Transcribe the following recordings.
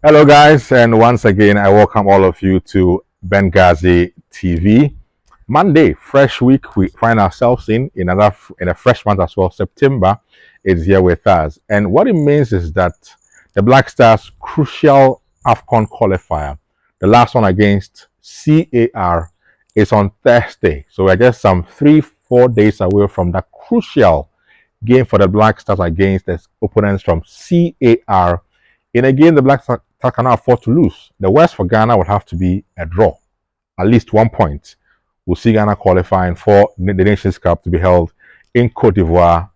Hello, guys, and once again, I welcome all of you to Benghazi TV. Monday, fresh week. We find ourselves in a fresh month as well. September is here with us, and what it means is that the Black Stars' crucial AFCON qualifier, the last one against CAR, is on Thursday. So we're just some 3-4 days away from that crucial game for the Black Stars against the opponents from CAR in a game the Black Stars cannot afford to lose. The worst for Ghana would have to be a draw, at least 1 point. We'll see Ghana qualifying for the Nations Cup to be held in Cote d'Ivoire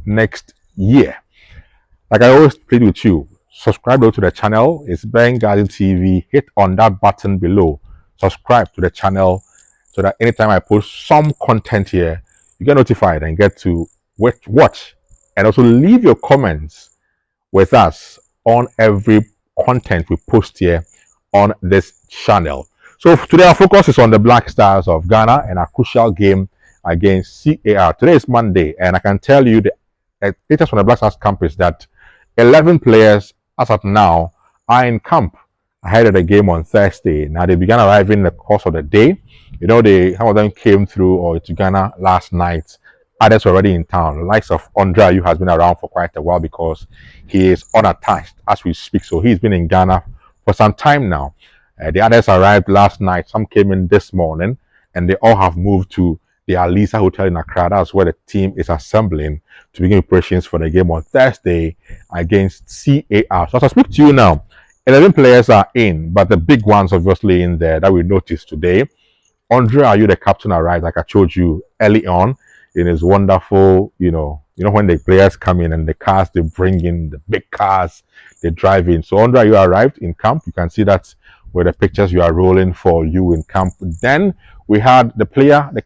next year. Like I always plead with you, subscribe to the channel. It's Benghazi TV. Hit on that button below. Subscribe to the channel so that anytime I post some content here, you get notified and get to watch. And also leave your comments with us on every content we post here on this channel. So today our focus is on the Black Stars of Ghana and a crucial game against CAR. Today is Monday, and I can tell you the latest from the Black Stars camp is that 11 players as of now are in camp ahead of the game on Thursday. Now they began arriving in the course of the day. Some of them came through or to Ghana last night. Others were already in town. The likes of Andre Ayew has been around for quite a while because he is unattached as we speak. So he's been in Ghana for some time now. The others arrived last night. Some came in this morning, and they all have moved to the Alisa Hotel in Accra. That's where the team is assembling to begin preparations for the game on Thursday against CAR. So as I speak to you now, 11 players are in, but the big ones obviously in there that we noticed today. Andre Ayew, the captain, arrived, like I told you early on, in his wonderful, when the players come in and the cars they bring in, the big cars they drive in. So Andre Ayew arrived in camp. You can see that where the pictures you are rolling for you in camp. Then we had the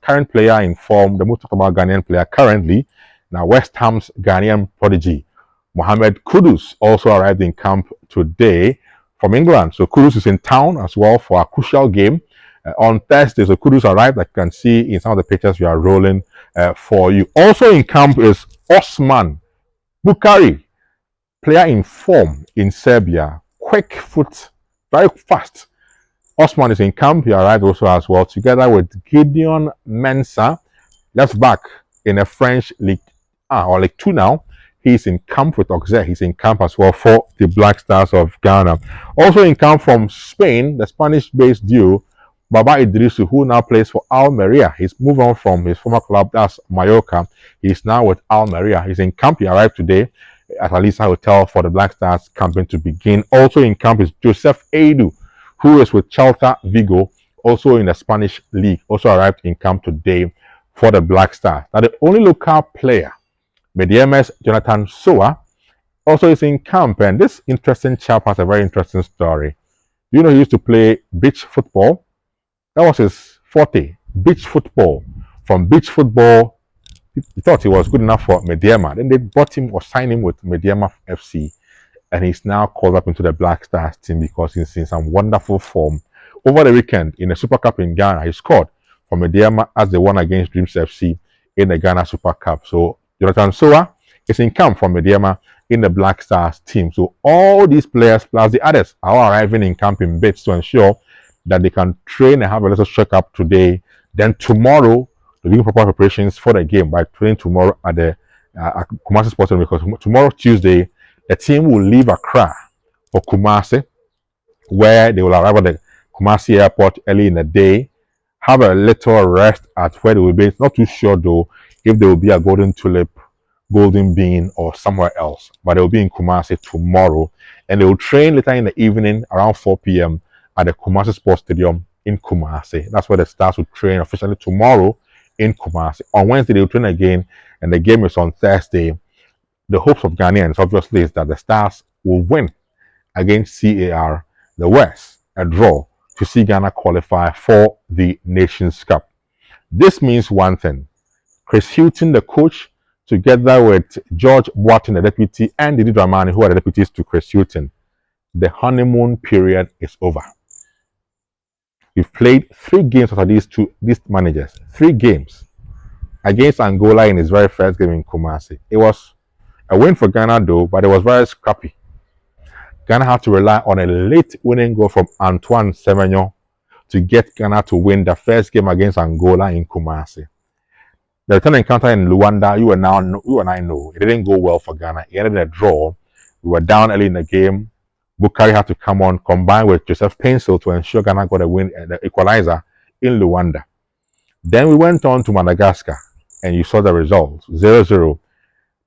current player in form, the most talked about Ghanaian player currently, now West Ham's Ghanaian prodigy, Mohamed Kudus, also arrived in camp today from England. So Kudus is in town as well for a crucial game on Thursday. So Kudus arrived, like you can see in some of the pictures we are rolling for you. Also in camp is Osman Bukari, player in form in Serbia. Quick foot, very fast. Osman is in camp. He arrived also as well, together with Gideon Mensah, left back in a French League or League 2 now. He's in camp with Auxerre. He's in camp as well for the Black Stars of Ghana. Also in camp from Spain, the Spanish-based duo Baba Idrisu, who now plays for Almeria. He's moved on from his former club, that's Mallorca. He's now with Almeria. He's in camp. He arrived today at Alisa Hotel for the Black Stars campaign to begin. Also in camp is Joseph Edu, who is with Celta Vigo, also in the Spanish league. Also arrived in camp today for the Black Stars. Now the only local player, Mediama's Jonathan Soa, also is in camp. And this interesting chap has a very interesting story. He used to play beach football. That was his forte, beach football. From beach football, he thought he was good enough for Mediama. Then they bought him or signed him with Mediama FC. And he's now called up into the Black Stars team because he's in some wonderful form. Over the weekend, in the Super Cup in Ghana, he scored for Mediama as they won against Dreams FC in the Ghana Super Cup. So Jonathan Soa is in camp for Mediama in the Black Stars team. So all these players plus the others are all arriving in camp in bids to ensure that they can train and have a little check-up today. Then tomorrow, they're doing proper preparations for the game by training tomorrow at the Kumasi Sports Center, because tomorrow, Tuesday, the team will leave Accra for Kumasi, where they will arrive at the Kumasi airport early in the day, have a little rest at where they will be. Not too sure, though, if there will be a Golden Tulip, Golden Bean, or somewhere else. But they will be in Kumasi tomorrow, and they will train later in the evening around 4 p.m. at the Kumasi Sports Stadium in Kumasi. That's where the Stars will train officially tomorrow in Kumasi. On Wednesday, they will train again, and the game is on Thursday. The hopes of Ghanaians, obviously, is that the Stars will win against CAR, the West, a draw, to see Ghana qualify for the Nations Cup. This means one thing. Chris Hughton, the coach, together with George Boateng, the deputy, and Didi Dramani, who are the deputies to Chris Hughton, the honeymoon period is over. We've played 3 games after these managers. 3 games against Angola in his very first game in Kumasi. It was a win for Ghana though, but it was very scrappy. Ghana had to rely on a late winning goal from Antoine Semenyo to get Ghana to win the first game against Angola in Kumasi. The return encounter in Luanda, you and I know, it didn't go well for Ghana. It ended in a draw. We were down early in the game. Bukari had to come on, combine with Joseph Pencil to ensure Ghana got a win, the equalizer in Luanda. Then we went on to Madagascar, and you saw the result, 0-0.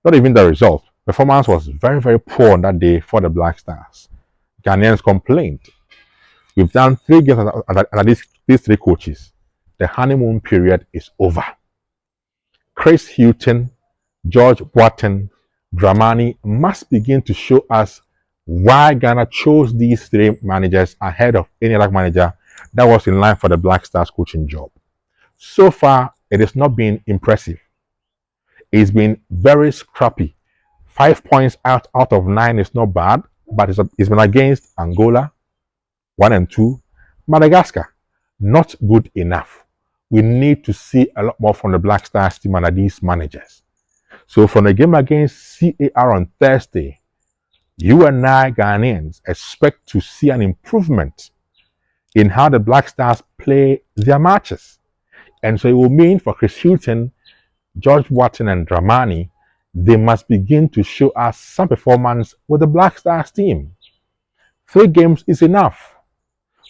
Not even the result. Performance was very, very poor on that day for the Black Stars. Ghanaians complained. We've done 3 games under these 3 coaches. The honeymoon period is over. Chris HUGHTON, George Boateng, Dramani must begin to show us why Ghana chose these 3 managers ahead of any other manager that was in line for the Black Stars coaching job. So far, it has not been impressive. It's been very scrappy. 5 points out of 9 is not bad, but it's been against Angola, 1 and 2, Madagascar, not good enough. We need to see a lot more from the Black Stars team under these managers. So from the game against CAR on Thursday, you and I Ghanaians expect to see an improvement in how the Black Stars play their matches. And so it will mean for Chris HUGHTON, George Boateng and Dramani, they must begin to show us some performance with the Black Stars team. 3 games is enough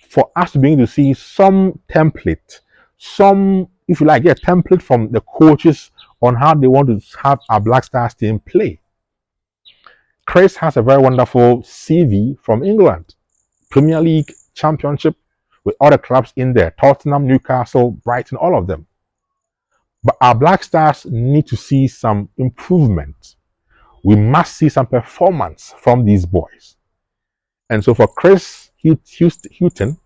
for us to begin to see some template, some, if you like, template from the coaches on how they want to have our Black Stars team play. Chris has a very wonderful CV from England, Premier League, Championship, with other clubs in there, Tottenham, Newcastle, Brighton, all of them. But our Black Stars need to see some improvement. We must see some performance from these boys. And so for Chris HUGHTON,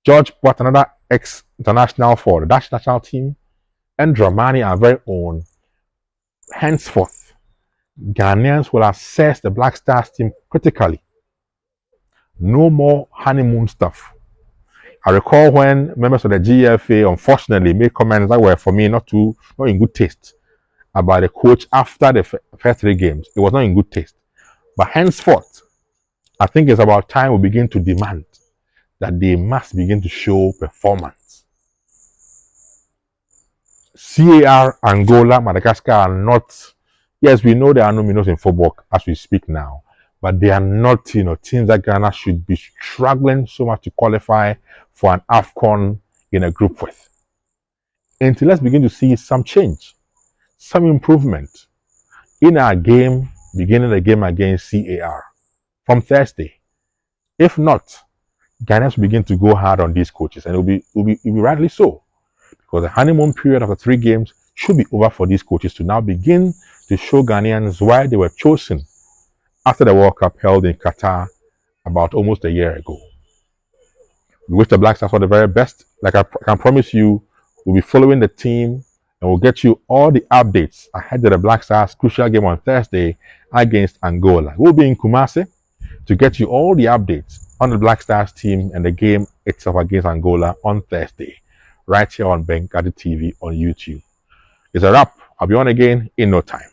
George Boateng, another ex-international for the Dutch national team, and Dramani, our very own, henceforth, Ghanaians will assess the Black Stars team critically. No more honeymoon stuff. I recall when members of the GFA unfortunately made comments that were, for me, not in good taste about the coach after the first 3 games. It was not in good taste. But henceforth, I think it's about time we begin to demand that they must begin to show performance. CAR, Angola, Madagascar are not, yes, we know there are no minnows in football as we speak now, but they are not, teams that Ghana should be struggling so much to qualify for an AFCON in a group with. Until let's begin to see some change, some improvement in our game, beginning the game against CAR from Thursday. If not, Ghanaians will begin to go hard on these coaches, and it will be rightly so, because the honeymoon period of the 3 games should be over for these coaches to now begin to show Ghanaians why they were chosen after the World Cup held in Qatar about almost a year ago. We wish the Black Stars all the very best. Like I can promise you, we'll be following the team and we'll get you all the updates ahead of the Black Stars crucial game on Thursday against Angola. We'll be in Kumasi to get you all the updates on the Black Stars team and the game itself against Angola on Thursday, right here on Benghazi TV on YouTube. It's a wrap. I'll be on again in no time.